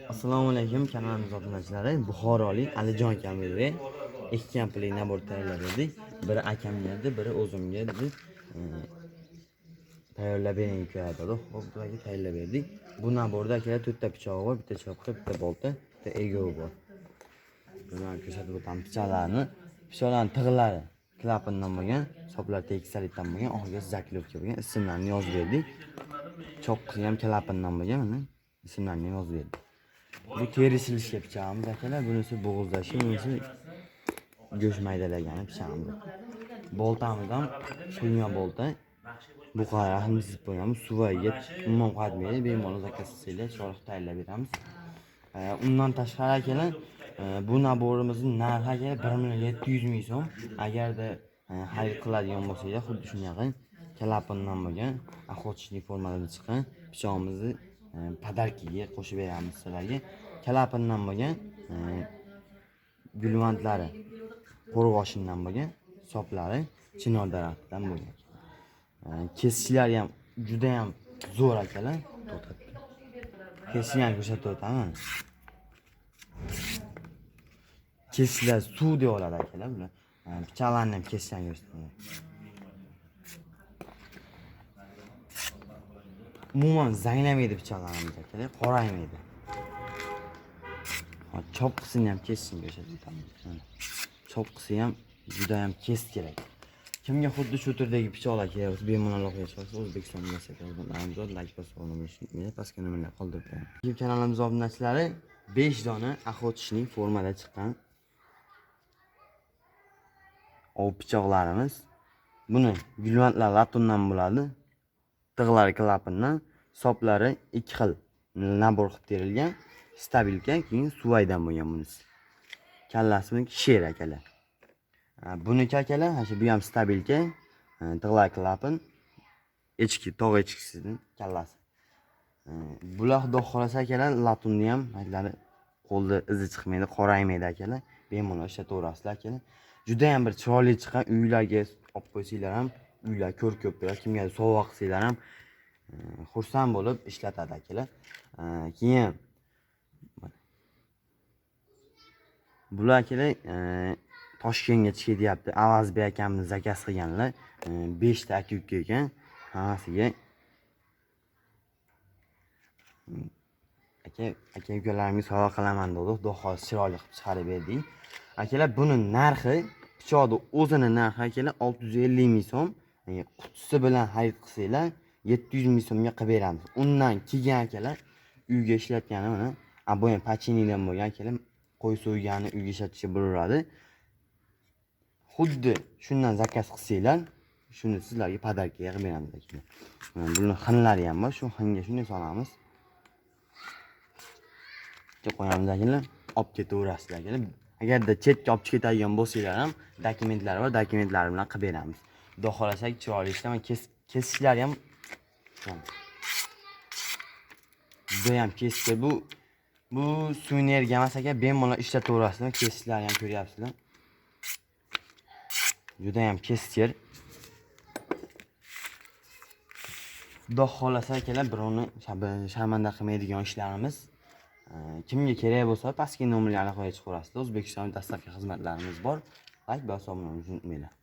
Assalomu alaykum kanalimiz obunachilari. Buxorolik Alijon akamizga ikki kampirlik nabor tayyorlab berdik. Biri akamga edi, biri o'zimga edi. Tayyorlab bering ko'radi. Xo'p, bularga tayyorlab berdik. Bu naborda akalar 4 ta pichoq bor, bitta chopqi, bitta bolta, bitta egov bor. Buni ko'rsatib o'taman pichoqlarni. Pichoqlarning tig'lari klapandan bo'lgan, soplar tekislikdan bo'lgan, oxirgi zaklovka bo'lgan. Ismlarini yozib berdik. Cho'qqisi ham klapandan bo'lgan, mana ismlarini yozib berdik. Bu teri silishga pichog'imiz akalar, bunisi bo'g'izlashi, bunisi go'sht maydalagani pichog'imiz. Boltamiz ham quyma bolta. Bu qarahni dizib qo'yamiz, suvaga umuman qatmaydi, bemalol zakaz qilsanglar, chorix tayyorlab beramiz. Undan tashqari akalar, bu naborimizning narxi akalar 1.700 ming so'm. Agarda xarid qiladigan bo'lsanglar, xuddi shunaqa kalapandan bo'lgan, охотничий formada chiqqan pichog'imizni podarkiga qo'shib beramiz sizlarga. Kalapandan bo'lgan, gulvantlari qo'rg'oshindan bo'lgan, soplari chinor daraxtidan bo'lgan. Kesishlari ham juda ham zo'r akalar. Kesishni ko'rsatib o'taman. Kesishlar suv deb oladi akalar bular. Pichoqlarni ham kesishni ko'rsataman. Umuman zanglamaydi pichoqlarimiz akalar, qoraymaydi. Chopqisini ham kesishni ko'rsatib o'taman. Chopqisi ham juda ham kes kerak. Kimga xuddi shu turdagi pichoqlar kerak, bemalol olib chiqasiz. O'zbekiston munosabatlaridan nomzod like bosib olishni pastga nimalar qoldirib qo'yaman. YouTube kanalimiz obunachilari 5 dona охотничий formada chiqqan ov pichoqlarimiz. Buni gulvantlar latundan bo'ladi. Tig'lari klapandan, soplari 2 xil nabor qilib terilgan. Stabilka, keyin suvaydan bo'lgan bunisi. Kallasini sher akalar. Buniki akalar, bu ham stabilka, tig'lar klapan, ichki tog' ichkisining kallasi. Bular xudo xolasa akalar, latunni ham aytlari qo'lda izi chiqmaydi, qoraymaydi akalar. Bemalol ishlataverasizlar akalar. Juda ham bir chiroyli chiqqan, uylarga olib qo'ysanglar ham, uylar ko'p turadi, kimga sovg'a qilsanglar ham xursand bo'lib ishlatadi akalar. Keyin bular akalar Toshkentga ketyapti. Avazbek akamiz zakaz qilganlar. 5 ta aka-uka ekan. Hammasiga aka-ukalarimga sovg'a qilaman dedi. Xudo xolis chiroyli qilib chiqarib berdik. Akalar, buni narxi, pichoqning o'zini narxi akalar 650 ming so'm. Qutisi bilan xarid qilsanglar 700 ming so'mga qilib beramiz. Undan keyin akalar, uyga ishlatgani mana abo'yin pachinidan bo'lgan akalar, qo'y so'ygani uyga ishlatishga bo'laveradi. Xuddi shundan zakaz qilsanglar, shuni sizlarga podarkaga qilib beramiz akalar. Buni xinlari ham bor, shu xinga shunday solamiz. Qo'yamiz akalar, olib ketaverasizlar akalar. Agarda chetga olib ketadigan bo'lsanglar ham dokumentlari bor, dokumentlari bilan qilib beramiz. Xudo xolasa chiroyli ishlaman, kesishlari ham juda ham keskin. Bu sunerga emas aka, bemalol ishlataverasizlar, kesishlari ham ko'ryapsizlar. Juda ham keskin. Xudo xolasa akalar, birovni sharmanda qilmaydigan ishlarimiz. Kimga kerak bo'lsa, pastki nomerlarga qo'yib chiqarasizlar. O'zbekiston dastlabki xizmatlarimiz bor. Like bosib olishni unutmanglar.